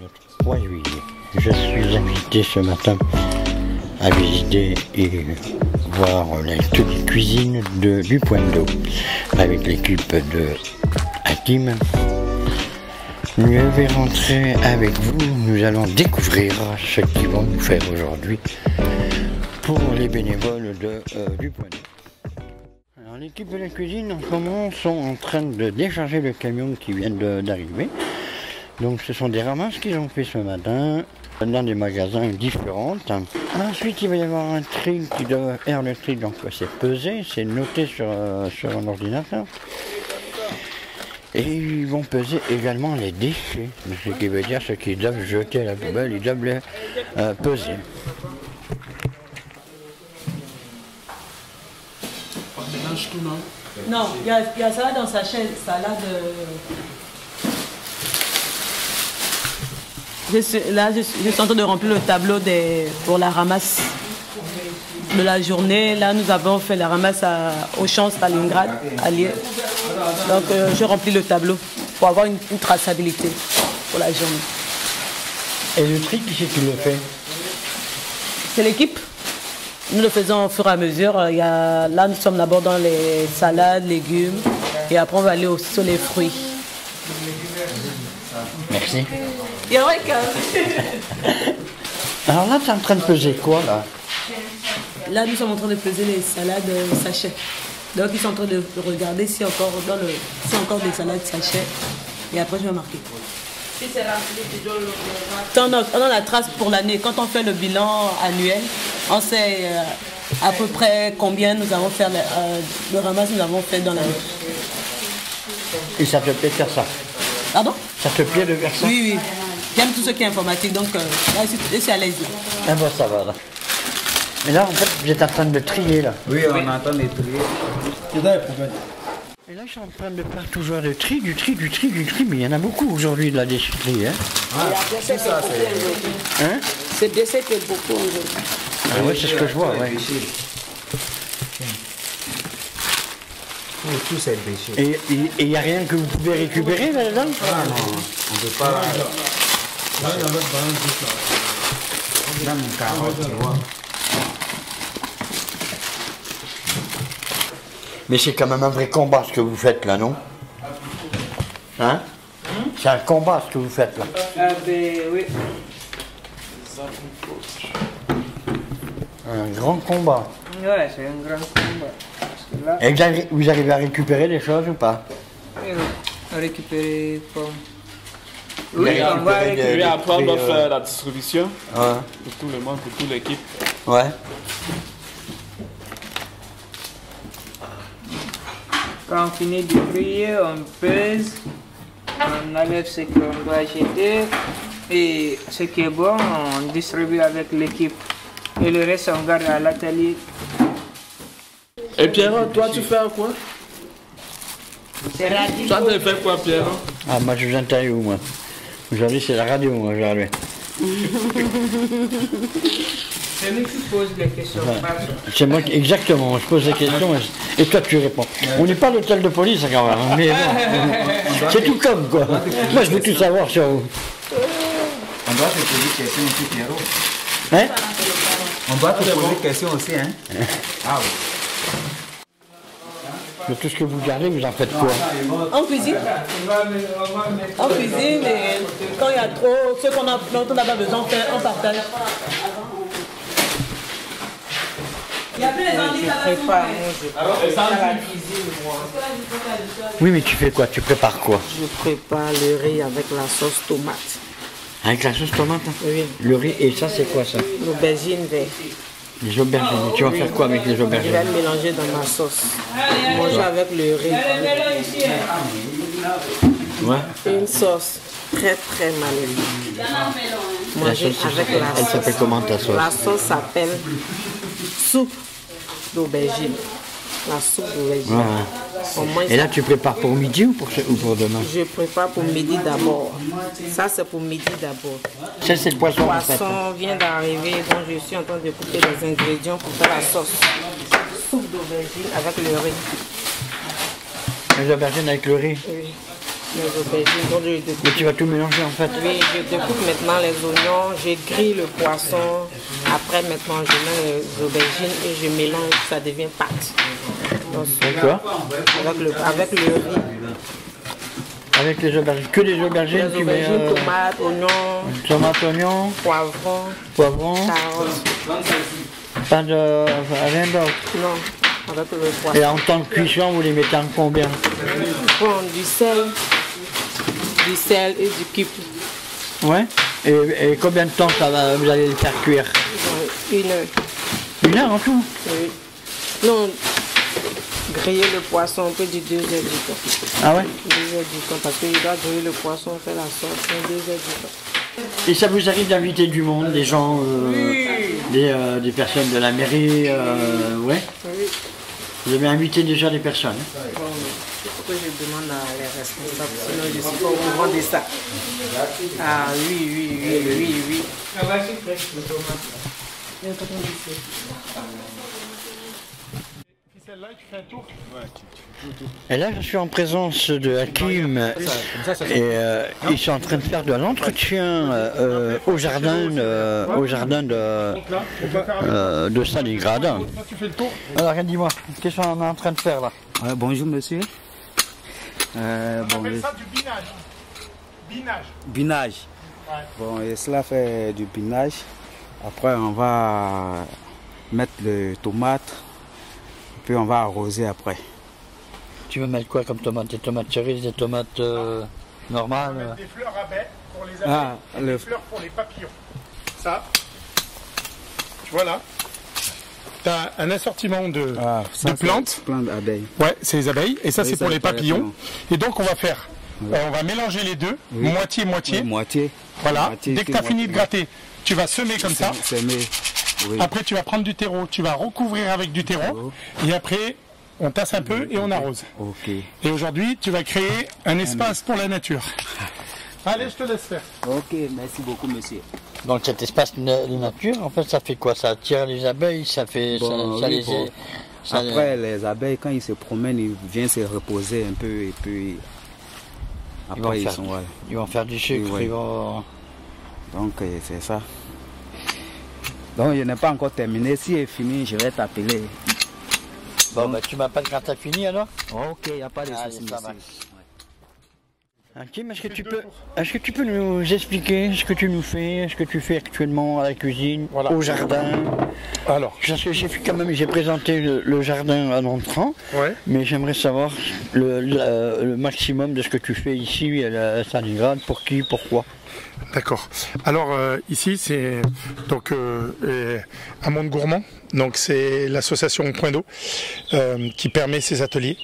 le 3 juillet. Je suis invité ce matin à visiter et voir toute la cuisine du Point d'eau avec l'équipe de Hakim. Je vais rentrer avec vous, nous allons découvrir ce qu'ils vont nous faire aujourd'hui pour les bénévoles du Point d'eau. Alors l'équipe de la cuisine en ce moment sont en train de décharger le camion qui vient d'arriver. Donc ce sont des ramasses qu'ils ont fait ce matin dans des magasins différents. Ensuite il va y avoir un tri qui doit faire le tri, donc c'est pesé, c'est noté sur un ordinateur. Et ils vont peser également les déchets, ce qui veut dire ce qu'ils doivent jeter à la poubelle, ils doivent les peser. Non, il y a salade dans sachet, salade. Je suis en train de remplir le tableau pour la ramasse de la journée. Là, nous avons fait la ramasse au champ Stalingrad, à Lier. Donc, je remplis le tableau pour avoir une traçabilité pour la journée. Et le tri, qui c'est qui le fait? C'est l'équipe. Nous le faisons au fur et à mesure. Là, nous sommes d'abord dans les salades, légumes. Et après, on va aller aussi sur les fruits. Merci. You're welcome. Alors là, tu es en train de peser quoi, là? Là, nous sommes en train de peser les salades sachets. Donc, ils sont en train de regarder s'il y a encore des salades sachets. Et après, je vais marquer. On a la trace pour l'année. Quand on fait le bilan annuel, on sait à peu près combien nous avons fait, le ramasse nous avons fait dans l'année. Et ça te plaît de faire ça? Pardon? Ça te plaît de faire ça? Oui, oui. J'aime tout ce qui est informatique, donc là, je suis à l'aise. Ah bon, ça va, là. Mais là, en fait, vous êtes en train de trier, là. Oui, on est en train de trier. C'est dans les poubelles. Et là, je suis en train de faire toujours du tri, mais il y en a beaucoup aujourd'hui de la déchetterie, hein? Ah, c'est ça, c'est... Hein? C'est bien, c'est beaucoup aujourd'hui. Ah oui, c'est ce que je vois, ouais. Tous ces déchets. Et il n'y a rien que vous pouvez récupérer là-dedans? Ah non, on ne peut pas... Là, il y a l'autre balance juste là. Dans mon carotte, tu vois. Mais c'est quand même un vrai combat ce que vous faites là, non? Hein? C'est un combat ce que vous faites là. Ah ben oui. Un grand combat. Ouais, c'est un grand combat. Parce que là, Et vous arrivez à récupérer des choses ou pas? on récupérer comme... Vous Oui, on va récupérez récupérer. Et après, on doit faire la distribution Ouais. pour tout le monde, pour toute l'équipe. Ouais. Quand on finit de trier, on pèse, on enlève ce qu'on doit jeter et ce qui est bon, on distribue avec l'équipe. Et le reste, on garde à l'atelier. Et Pierre, toi, tu fais quoi? Toi, tu fais quoi, Pierre? Ah, moi je vous interviewe, moi. Aujourd'hui c'est la radio, moi, aujourd'hui. C'est nous qui pose les questions. C'est moi qui, exactement, je pose des questions et toi tu réponds. On n'est pas l'hôtel de police quand même, mais bon, c'est tout comme quoi. Moi je veux tout savoir sur vous. On doit te poser des questions aussi, Pierrot. Hein? On doit te poser des questions aussi, hein? Ah oui. De tout ce que vous gardez, vous en faites quoi? En cuisine. En cuisine, et quand il y a trop, ce dont on n'a pas besoin, on partage. Il y a plus les endives à la Prépare, Oui, mais tu fais quoi? Tu prépares quoi? Je prépare le riz avec la sauce tomate. Avec la sauce tomate? Hein? Oui. Le riz, et ça c'est quoi ça? L'aubergine verte. Les aubergines. Tu vas faire quoi avec les Je aubergines? vais le mélanger dans ma sauce. Manger avec le riz. Ouais. Une sauce très très malade. Manger avec la Elle sauce. s'appelle comment ta sauce? La sauce s'appelle soupe d'aubergine. La soupe d'aubergine. Ouais. On mange Et là tu prépares pour midi ou pour demain? Je prépare pour midi d'abord. Ça, c'est pour midi d'abord. Ça c'est le poisson Le en fait. poisson vient d'arriver, donc je suis en train de couper les ingrédients pour faire la sauce. Soupe d'aubergine avec le riz. Les aubergines avec le riz? Oui. les aubergines. Donc, je découpe. Mais tu vas tout mélanger en fait. Oui, je découpe maintenant les oignons, je grille le poisson. Après, maintenant, je mets les aubergines et je mélange, ça devient pâte. Donc, D'accord. avec le riz. Avec les aubergines. Que des aubergines, Les tu mets aubergines, tomates, oignons, tomates, oignons, poivrons, poivrons, carottes. pas de rien d'autre. Non, avec le poisson. Et en temps de cuisson, vous les mettez en combien? Bon, du sel et du cuivre. Ouais. Et combien de temps vous allez les faire cuire? 1 heure. 1 heure en tout? Oui. Non, griller le poisson, on peut dire 2 heures du temps. Ah ouais? 2 heures du temps, parce qu'il doit griller le poisson, faire la sauce, 2 heures du temps. Et ça vous arrive d'inviter du monde, des gens, des personnes de la mairie, ouais? Oui. Vous avez invité déjà des personnes? Bon, il faut que je demande à les responsables, sinon je ne suis pas au courant de ça. Ah oui. Et là, je suis en présence de Hakim et ils sont en train de faire de l'entretien au jardin de Stalingrad. Alors, dis-moi, qu'est-ce qu'on est en train de faire là? Bonjour monsieur. On appelle ça du binage. Binage. Ouais. Bon, et cela fait du binage. Après, on va mettre les tomates. Puis on va arroser après. Tu veux mettre quoi comme tomate? Des tomates cerises, des tomates normales? On va mettre des fleurs à baies pour les abeilles, et des fleurs pour les papillons. Ça, tu vois là, tu as un assortiment de plantes. Plantes d'abeilles. Ouais, c'est les abeilles. Et ça, Oui, c'est pour les papillons. Et donc, on va faire, Oui. on va mélanger les deux, Oui. moitié-moitié. Oui, moitié. Voilà. Moitié, Dès que tu as fini de gratter, tu vas semer comme ça. Semer. Oui. Après, tu vas prendre du terreau, tu vas recouvrir avec du terreau. Et après, on tasse un peu et on arrose. Ok. Et aujourd'hui, tu vas créer un espace pour la nature. Allez, je te laisse faire. Ok, merci beaucoup monsieur. Donc cet espace de nature, en fait, ça fait quoi? Ça attire les abeilles, ça fait... Bon, ça oui, les... bon. ça- Après, les abeilles, quand ils se promènent, ils viennent se reposer un peu et puis après ils sont... voilà. Ils vont faire du sucre, Oui. ils vont... Donc c'est ça. Donc je n'ai pas encore terminé. Si c'est fini, je vais t'appeler. Bon, bah tu m'appelles quand t'as fini alors? Ok, il n'y a pas de Allez, souci. ça monsieur. Hakim, est-ce que tu peux nous expliquer ce que tu nous fais, ce que tu fais actuellement à la cuisine, Voilà. au jardin? Alors, Parce que j'ai présenté le jardin en entrant, ouais. mais j'aimerais savoir le maximum de ce que tu fais ici à Stalingrad, pour qui, pourquoi. D'accord. Alors ici c'est donc un monde gourmand. Donc c'est l'association Point d'eau qui permet ces ateliers.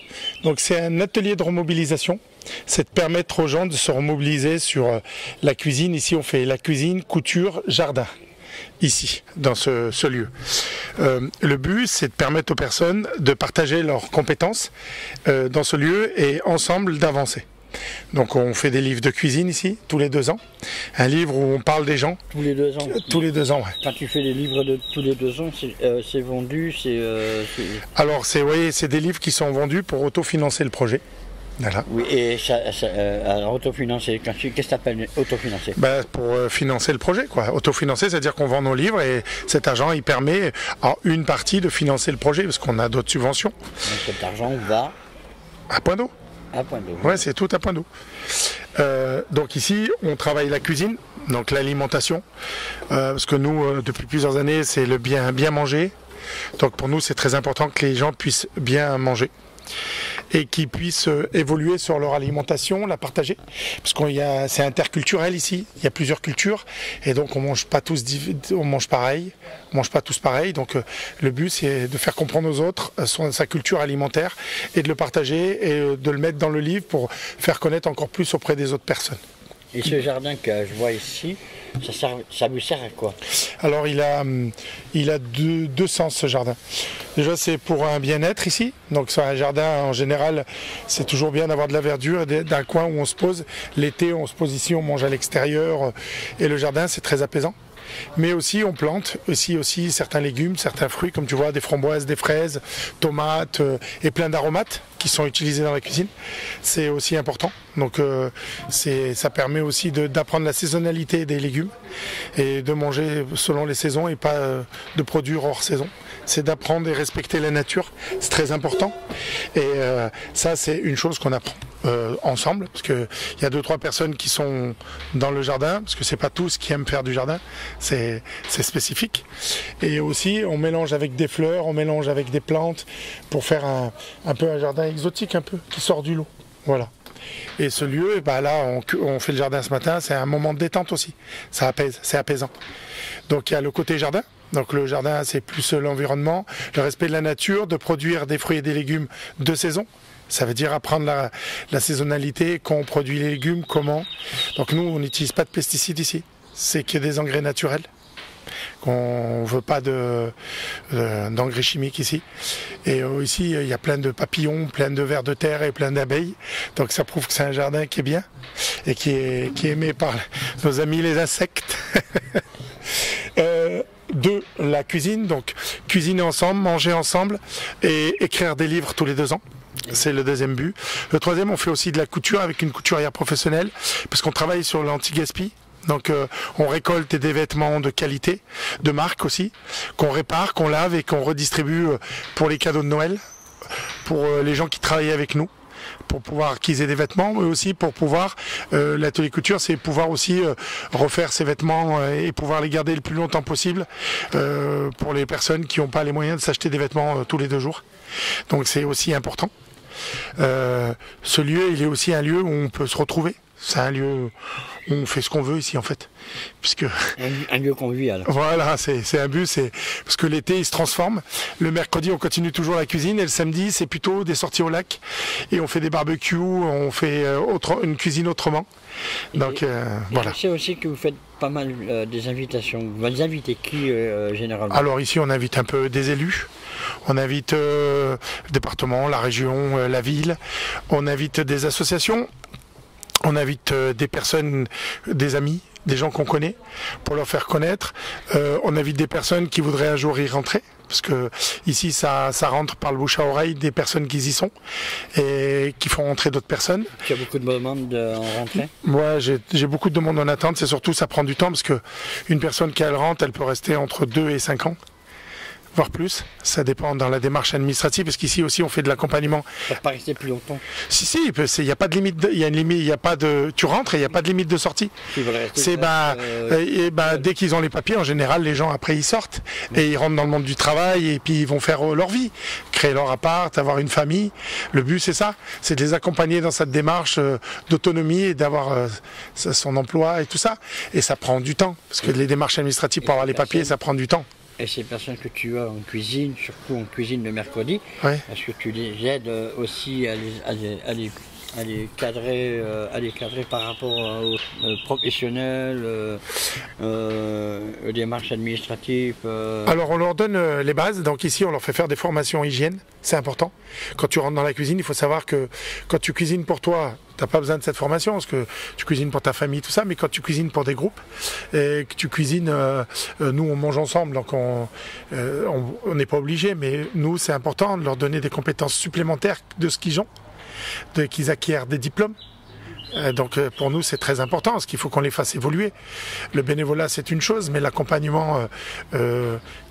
Donc c'est un atelier de remobilisation. C'est de permettre aux gens de se remobiliser sur la cuisine. Ici on fait la cuisine, couture, jardin. Ici, dans ce lieu. Le but, c'est de permettre aux personnes de partager leurs compétences dans ce lieu et ensemble d'avancer. Donc on fait des livres de cuisine ici, tous les 2 ans. Un livre où on parle des gens. Tous les 2 ans. Tous les 2 ans, ouais. Quand tu fais des livres de tous les 2 ans, c'est vendu, Alors c'est des livres qui sont vendus pour autofinancer le projet. Voilà. Oui, et alors autofinancer, qu'est-ce que tu appelles autofinancer? Pour financer le projet, quoi. Autofinancer, c'est-à-dire qu'on vend nos livres et cet argent, il permet en une partie de financer le projet parce qu'on a d'autres subventions. Donc cet argent va à Point d'eau. À Point d'eau. Ouais, c'est tout à Point d'eau. Donc ici, on travaille la cuisine, donc l'alimentation, parce que nous, depuis plusieurs années, c'est le bien manger. Donc pour nous, c'est très important que les gens puissent bien manger et qu'ils puissent évoluer sur leur alimentation, la partager, parce c'est interculturel ici. Il y a plusieurs cultures et donc on mange pas tous pareil, on mange pas tous pareil. Donc le but, c'est de faire comprendre aux autres sa culture alimentaire et de le partager et de le mettre dans le livre pour faire connaître encore plus auprès des autres personnes. Et ce jardin que je vois ici, ça vous sert à quoi? Alors il a deux sens, ce jardin. Déjà, c'est pour un bien-être ici. Donc sur un jardin, en général, c'est toujours bien d'avoir de la verdure, d'un coin où on se pose. L'été, on se pose ici, on mange à l'extérieur. Et le jardin, c'est très apaisant. Mais aussi on plante aussi certains légumes, certains fruits, comme tu vois, des framboises, des fraises, tomates et plein d'aromates qui sont utilisés dans la cuisine. C'est aussi important. Donc ça permet aussi d'apprendre la saisonnalité des légumes et de manger selon les saisons et pas de produire hors saison. C'est d'apprendre et respecter la nature, c'est très important. Et ça, c'est une chose qu'on apprend ensemble, parce qu'il y a 2-3 personnes qui sont dans le jardin, parce que c'est pas tous qui aiment faire du jardin, c'est spécifique. Et aussi, on mélange avec des fleurs, on mélange avec des plantes pour faire un peu un jardin exotique, un peu, qui sort du lot. Voilà. Et ce lieu, bah là, on fait le jardin ce matin, c'est un moment de détente aussi. Ça apaise, c'est apaisant. Donc il y a le côté jardin. Donc le jardin, c'est plus l'environnement, le respect de la nature, de produire des fruits et des légumes de saison. Ça veut dire apprendre la saisonnalité, quand on produit les légumes, comment. Donc nous, on n'utilise pas de pesticides ici. C'est que des engrais naturels. On ne veut pas d'engrais chimiques ici. Et ici, il y a plein de papillons, plein de vers de terre et plein d'abeilles. Donc ça prouve que c'est un jardin qui est bien et qui est aimé par nos amis les insectes. De la cuisine, donc cuisiner ensemble, manger ensemble et écrire des livres tous les 2 ans. C'est le 2e but. Le 3e, on fait aussi de la couture avec une couturière professionnelle, parce qu'on travaille sur l'anti-gaspi. Donc on récolte des vêtements de qualité, de marque aussi, qu'on répare, qu'on lave et qu'on redistribue pour les cadeaux de Noël, pour les gens qui travaillent avec nous, pour pouvoir qu'ils aient des vêtements, mais aussi pour pouvoir, l'atelier couture, c'est pouvoir aussi refaire ces vêtements et pouvoir les garder le plus longtemps possible pour les personnes qui n'ont pas les moyens de s'acheter des vêtements tous les 2 jours. Donc c'est aussi important. Ce lieu, il est aussi un lieu où on peut se retrouver. C'est un lieu où on fait ce qu'on veut ici en fait, puisque un lieu convivial. Voilà, c'est un but, c'est parce que l'été il se transforme. Le mercredi on continue toujours la cuisine et le samedi c'est plutôt des sorties au lac et on fait des barbecues, on fait une cuisine autrement. Donc voilà. Je sais aussi que vous faites pas mal des invitations. Vous invitez qui généralement? Alors ici on invite un peu des élus. On invite le département, la région, la ville. On invite des associations. On invite des personnes, des amis, des gens qu'on connaît, pour leur faire connaître. On invite des personnes qui voudraient un jour y rentrer, parce que ici ça rentre par le bouche à oreille des personnes qui y sont et qui font rentrer d'autres personnes. Tu as beaucoup de demandes en rentrée? Moi, j'ai beaucoup de demandes en attente. C'est surtout ça prend du temps, parce que une personne qui elle rentre, elle peut rester entre 2 et 5 ans. Voire plus, ça dépend dans la démarche administrative, parce qu'ici aussi on fait de l'accompagnement. Ça ne peut pas rester plus longtemps. Si, il n'y a pas de limite, il y a une limite, il y a pas de, tu rentres et il n'y a pas de limite de sortie. C'est dès qu'ils ont les papiers, en général les gens après ils sortent et ils rentrent dans le monde du travail et puis ils vont faire leur vie, créer leur appart, avoir une famille. Le but c'est ça, c'est de les accompagner dans cette démarche d'autonomie et d'avoir son emploi et tout ça. Et ça prend du temps, parce que les démarches administratives pour avoir les papiers, ça prend du temps. Et ces personnes que tu as en cuisine, surtout en cuisine le mercredi, ouais. Est-ce que tu les aides aussi à les cadrer par rapport aux professionnels, aux démarches administratives Alors on leur donne les bases, donc ici on leur fait faire des formations hygiène, c'est important. Quand tu rentres dans la cuisine, il faut savoir que quand tu cuisines pour toi, tu n'as pas besoin de cette formation, parce que tu cuisines pour ta famille, tout ça, mais quand tu cuisines pour des groupes, et que tu cuisines, nous on mange ensemble, donc on n'est pas obligé, mais nous c'est important de leur donner des compétences supplémentaires de ce qu'ils ont, qu'ils acquièrent des diplômes. Donc pour nous c'est très important, parce qu'il faut qu'on les fasse évoluer. Le bénévolat c'est une chose, mais l'accompagnement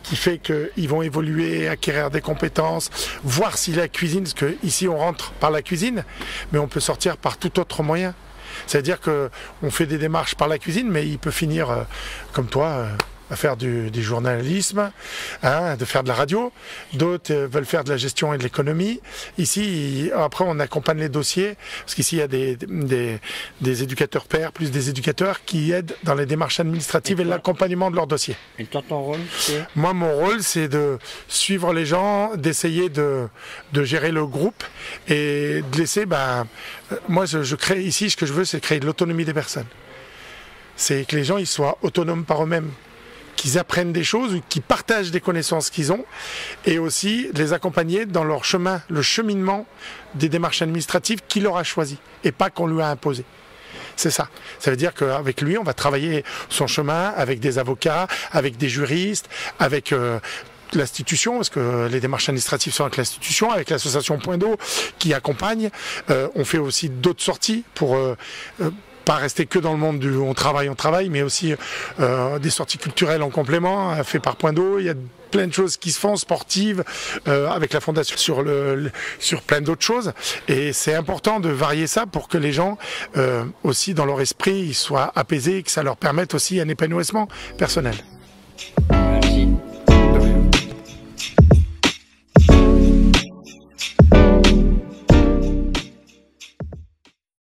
qui fait qu'ils vont évoluer, acquérir des compétences, voir si la cuisine, parce que ici on rentre par la cuisine, mais on peut sortir par tout autre moyen. C'est-à-dire qu'on fait des démarches par la cuisine, mais il peut finir comme toi, à faire du journalisme, de faire de la radio. D'autres veulent faire de la gestion et de l'économie. Ici, après, on accompagne les dossiers, parce qu'ici, il y a des éducateurs pairs, plus des éducateurs qui aident dans les démarches administratives et l'accompagnement de leurs dossiers. Et toi, ton rôle, c'est ? Moi, mon rôle, c'est de suivre les gens, d'essayer de gérer le groupe et de laisser... moi, je crée ici, ce que je veux, c'est créer de l'autonomie des personnes. C'est que les gens ils soient autonomes par eux-mêmes, qu'ils apprennent des choses, qu'ils partagent des connaissances qu'ils ont, et aussi de les accompagner dans leur chemin, le cheminement des démarches administratives qu'il leur a choisi, et pas qu'on lui a imposé. c'est ça. Ça veut dire qu'avec lui, on va travailler son chemin avec des avocats, avec des juristes, avec l'institution, parce que les démarches administratives sont avec l'institution, avec l'association Point d'eau qui accompagne. On fait aussi d'autres sorties pour pas rester que dans le monde du on travaille, mais aussi des sorties culturelles en complément, fait par Point d'eau. Il y a plein de choses qui se font, sportives, avec la fondation sur plein d'autres choses. Et c'est important de varier ça pour que les gens, aussi dans leur esprit, ils soient apaisés et que ça leur permette aussi un épanouissement personnel.